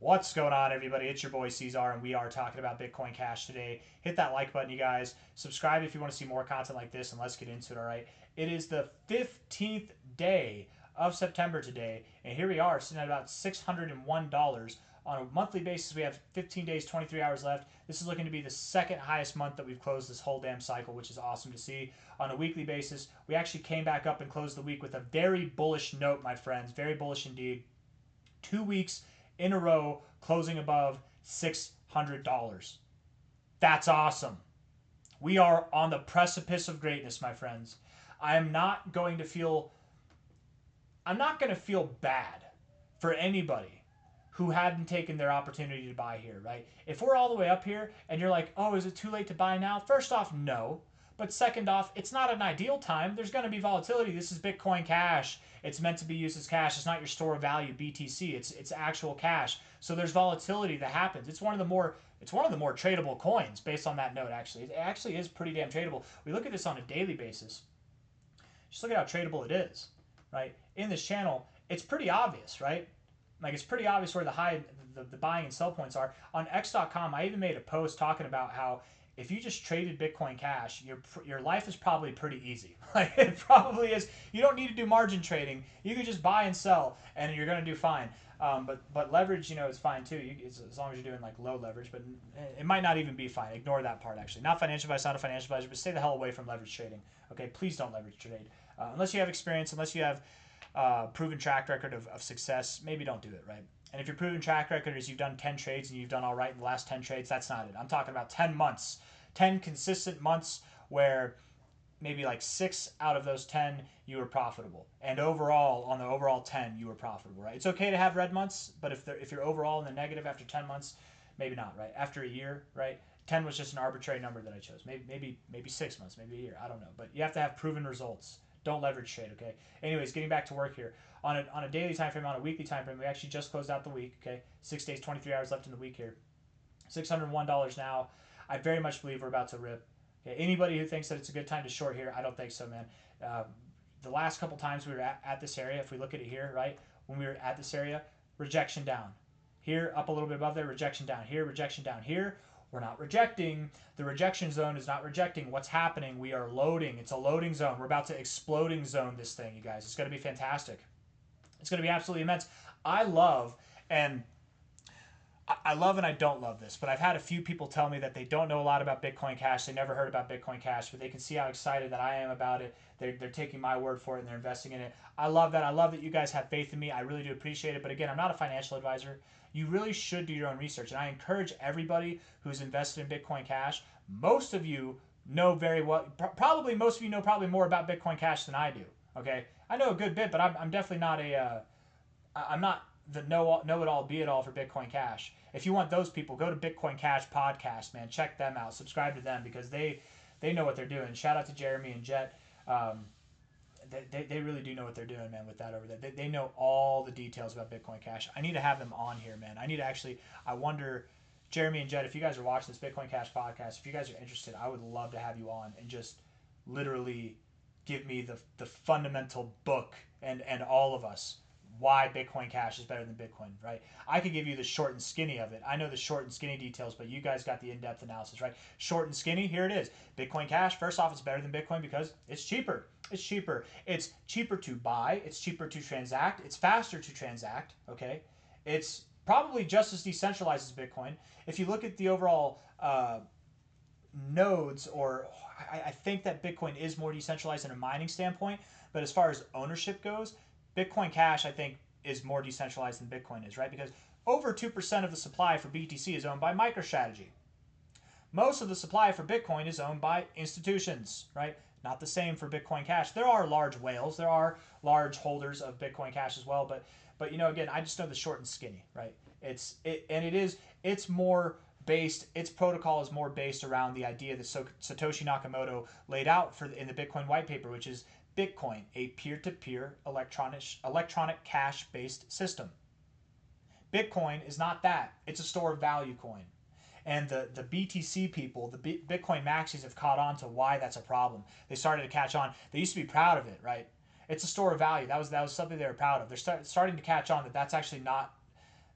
What's going on, everybody? It's your boy C-Zar, and we are talking about Bitcoin Cash today. Hit that like button, you guys. Subscribe if you want to see more content like this, and let's get into it, all right? It is the 15th day of September today, and here we are sitting at about $601. On a monthly basis, we have 15 days, 23 hours left. This is looking to be the second highest month that we've closed this whole damn cycle, which is awesome to see. On a weekly basis, we actually came back up and closed the week with a very bullish note, my friends. Very bullish indeed. 2 weeks in a row closing above $600. That's awesome. We are on the precipice of greatness, my friends. I'm not going to feel bad for anybody who hadn't taken their opportunity to buy here, right? If we're all the way up here and you're like, "Oh, is it too late to buy now?" First off, no. But second off, it's not an ideal time. There's going to be volatility. This is Bitcoin Cash. It's meant to be used as cash. It's not your store of value BTC. It's actual cash. So there's volatility that happens. It's one of the more tradable coins based on that note. Actually, it actually is pretty damn tradable. We look at this on a daily basis. Just look at how tradable it is, right? In this channel, it's pretty obvious, right? Like, it's pretty obvious where the buying and sell points are. On X.com, I even made a post talking about how if you just traded Bitcoin Cash, your life is probably pretty easy. Like, it probably is. You don't need to do margin trading. You can just buy and sell, and you're going to do fine. But leverage, is fine too. As long as you're doing like low leverage, but it might not even be fine. Ignore that part, actually. Not financial advice, not a financial advisor, but stay the hell away from leverage trading. Okay, please don't leverage trade unless you have experience, unless you have proven track record of success. Maybe don't do it, right? And if your proven track record is you've done 10 trades and you've done all right in the last 10 trades, that's not it. I'm talking about 10 months, 10 consistent months where maybe like 6 out of those 10 you were profitable, and overall on the overall 10 you were profitable, right? It's okay to have red months, but if you're overall in the negative after 10 months, maybe not, right? After a year, right? 10 was just an arbitrary number that I chose. Maybe 6 months, maybe a year, I don't know, but you have to have proven results. Don't leverage trade, okay? Anyways, getting back to work here. On a daily time frame, on a weekly time frame, we actually just closed out the week, okay? 6 days, 23 hours left in the week here. $601 now. I very much believe we're about to rip. Okay, anybody who thinks that it's a good time to short here, I don't think so, man. The last couple times we were at this area, if we look at it here, right? When we were at this area, rejection down. Here, up a little bit above there, rejection down. Here, rejection down. Here, we're not rejecting. The rejection zone is not rejecting. What's happening? We are loading. It's a loading zone. We're about to exploding zone this thing, you guys. It's going to be fantastic. It's going to be absolutely immense. I love and I don't love this, but I've had a few people tell me that they don't know a lot about Bitcoin Cash. They never heard about Bitcoin Cash, but they can see how excited that I am about it. They're taking my word for it and they're investing in it. I love that. I love that you guys have faith in me. I really do appreciate it. But again, I'm not a financial advisor. You really should do your own research. And I encourage everybody who's invested in Bitcoin Cash. Most of you know very well, probably most of you know probably more about Bitcoin Cash than I do. Okay? I know a good bit, but I'm definitely not I'm not the know-it-all, be-it-all for Bitcoin Cash. If you want those people, go to Bitcoin Cash podcast, man. Check them out. Subscribe to them because they know what they're doing. Shout out to Jeremy and Jet. They really do know what they're doing, man, with that over there. They know all the details about Bitcoin Cash. I need to have them on here, man. I wonder, Jeremy and Jet, if you guys are watching this Bitcoin Cash podcast, if you guys are interested, I would love to have you on and just literally give me the fundamental book and all of us why Bitcoin Cash is better than Bitcoin, right? I could give you the short and skinny of it. I know the short and skinny details, but you guys got the in-depth analysis, right? Short and skinny, here it is. Bitcoin Cash, first off, it's better than Bitcoin because it's cheaper. It's cheaper. It's cheaper to buy. It's cheaper to transact. It's faster to transact, okay? It's probably just as decentralized as Bitcoin. If you look at the overall nodes, or I think that Bitcoin is more decentralized in a mining standpoint, but as far as ownership goes, Bitcoin Cash, I think, is more decentralized than Bitcoin is, right? Because over 2% of the supply for BTC is owned by MicroStrategy. Most of the supply for Bitcoin is owned by institutions, right? Not the same for Bitcoin Cash. There are large whales. There are large holders of Bitcoin Cash as well. But again, I just know the short and skinny, right? It's more based, its protocol is more based around the idea that Satoshi Nakamoto laid out in the Bitcoin white paper, which is Bitcoin, a peer-to-peer electronic cash-based system. Bitcoin is not that. It's a store of value coin. And the BTC people, the Bitcoin maxis have caught on to why that's a problem. They started to catch on. They used to be proud of it, right? It's a store of value. That was something they were proud of. They're starting to catch on that that's actually not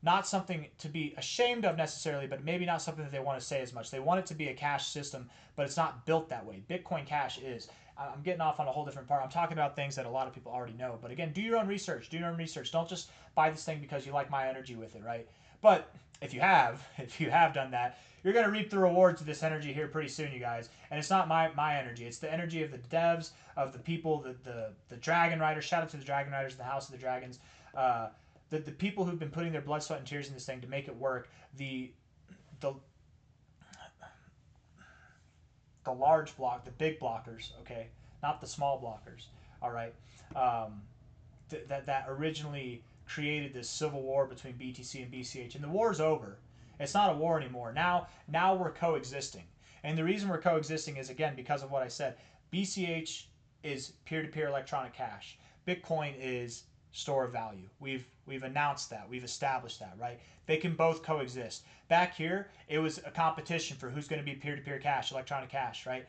not something to be ashamed of necessarily, but maybe not something that they want to say as much. They want it to be a cash system, but it's not built that way. Bitcoin Cash is. I'm getting off on a whole different part. I'm talking about things that a lot of people already know. But again, do your own research. Do your own research. Don't just buy this thing because you like my energy with it, right? But if you have done that, you're going to reap the rewards of this energy here pretty soon, you guys. And it's not my energy. It's the energy of the devs, of the people, the Dragon Riders. Shout out to the Dragon Riders, the House of the Dragons. The people who've been putting their blood, sweat, and tears in this thing to make it work. The large block, the big blockers, okay, not the small blockers. All right, that originally created this civil war between BTC and BCH, and the war's over. It's not a war anymore. Now we're coexisting, and the reason we're coexisting is again because of what I said. BCH is peer-to-peer electronic cash. Bitcoin is store of value. We've announced that. We've established that, right? They can both coexist. Back here, it was a competition for who's going to be peer-to-peer cash, electronic cash, right?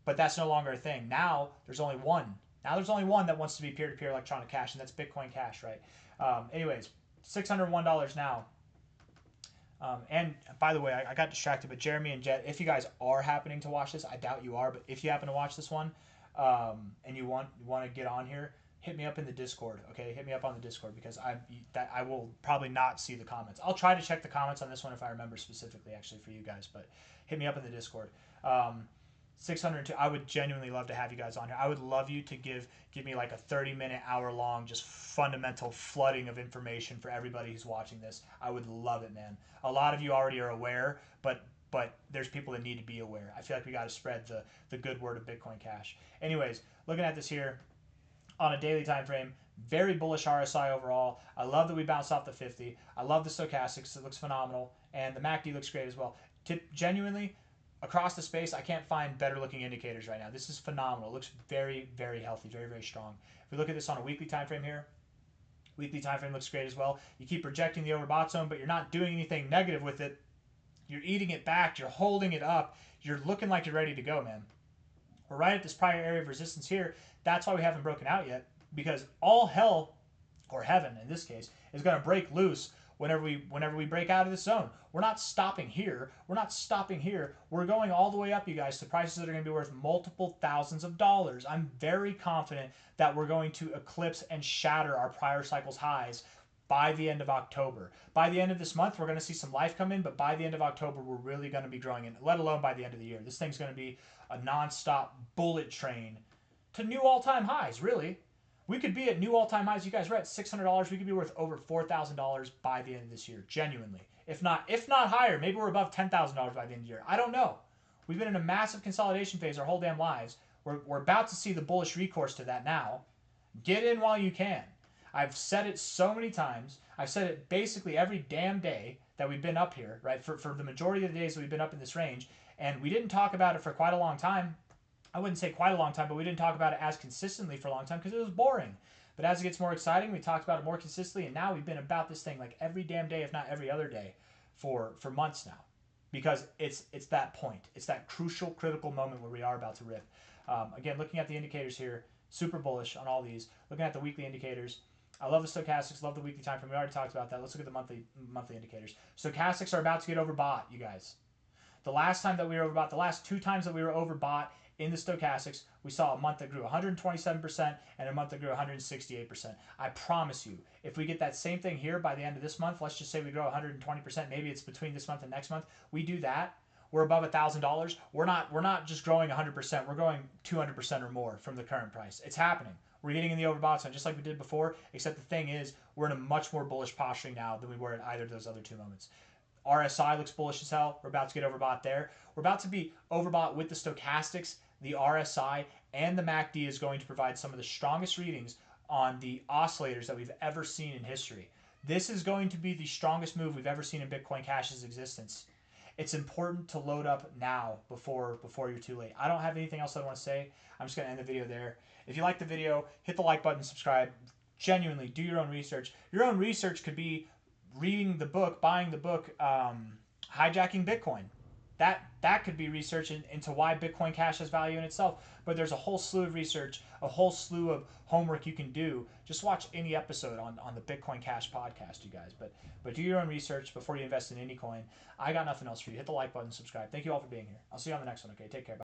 But that's no longer a thing. Now there's only one. Now there's only one that wants to be peer-to-peer electronic cash, and that's Bitcoin Cash, right? Anyways, $601 now. And by the way, I got distracted, but Jeremy and Jet, if you guys are happening to watch this, I doubt you are, but if you happen to watch this one and you want to get on here, hit me up in the Discord, okay? Hit me up on the Discord because I will probably not see the comments. I'll try to check the comments on this one if I remember specifically, actually, for you guys, but hit me up in the Discord. 602. I would genuinely love to have you guys on here. I would love you to give me like a 30-minute, hour-long, just fundamental flooding of information for everybody who's watching this. I would love it, man. A lot of you already are aware, but there's people that need to be aware. I feel like we got to spread the good word of Bitcoin Cash. Anyways, looking at this here on a daily time frame, very bullish RSI overall. I love that we bounced off the 50. I love the stochastics. It looks phenomenal, and the MACD looks great as well. Genuinely, across the space, I can't find better looking indicators right now. This is phenomenal. It looks very, very healthy, very, very strong. If we look at this on a weekly time frame here, weekly time frame looks great as well. You keep rejecting the overbought zone, but you're not doing anything negative with it. You're eating it back. You're holding it up. You're looking like you're ready to go, man. We're right at this prior area of resistance here. That's why we haven't broken out yet, because all hell, or heaven in this case, is going to break loose whenever we break out of this zone. We're not stopping here. We're not stopping here. We're going all the way up, you guys, to prices that are going to be worth multiple thousands of dollars. I'm very confident that we're going to eclipse and shatter our prior cycle's highs by the end of October. By the end of this month, we're going to see some life come in, but by the end of October, we're really going to be growing in, let alone by the end of the year. This thing's going to be a nonstop bullet train to new all-time highs, really. We could be at new all-time highs. You guys are at $600. We could be worth over $4,000 by the end of this year, genuinely. If not higher, maybe we're above $10,000 by the end of the year. I don't know. We've been in a massive consolidation phase our whole damn lives. We're about to see the bullish recourse to that now. Get in while you can. I've said it so many times. I've said it basically every damn day that we've been up here, right? For the majority of the days that we've been up in this range. And we didn't talk about it for quite a long time. I wouldn't say quite a long time, but we didn't talk about it as consistently for a long time because it was boring. But as it gets more exciting, we talked about it more consistently, and now we've been about this thing like every damn day, if not every other day, for months now. Because it's that point. It's that crucial, critical moment where we are about to rip. Again, looking at the indicators here, super bullish on all these. Looking at the weekly indicators, I love the stochastics, love the weekly time frame. We already talked about that. Let's look at the monthly indicators. Stochastics are about to get overbought, you guys. The last time that we were overbought, the last two times that we were overbought in the stochastics, we saw a month that grew 127% and a month that grew 168%. I promise you, if we get that same thing here by the end of this month, let's just say we grow 120%, maybe it's between this month and next month, we do that, we're above $1,000. We're not just growing 100%, we're growing 200% or more from the current price. It's happening. We're getting in the overbought zone just like we did before, except the thing is, we're in a much more bullish posturing now than we were at either of those other two moments. RSI looks bullish as hell. We're about to get overbought there. We're about to be overbought with the stochastics, the RSI, and the MACD is going to provide some of the strongest readings on the oscillators that we've ever seen in history. This is going to be the strongest move we've ever seen in Bitcoin Cash's existence. It's important to load up now before you're too late. I don't have anything else I want to say. I'm just going to end the video there. If you like the video, hit the like button, subscribe. Genuinely, do your own research. Your own research could be reading the book, buying the book, Hijacking Bitcoin. that could be research into why Bitcoin Cash has value in itself. But there's a whole slew of research, a whole slew of homework you can do. Just watch any episode on the Bitcoin Cash podcast, you guys. But do your own research before you invest in any coin. I got nothing else for you. Hit the like button, subscribe. Thank you all for being here. I'll see you on the next one. Okay, take care. Bye.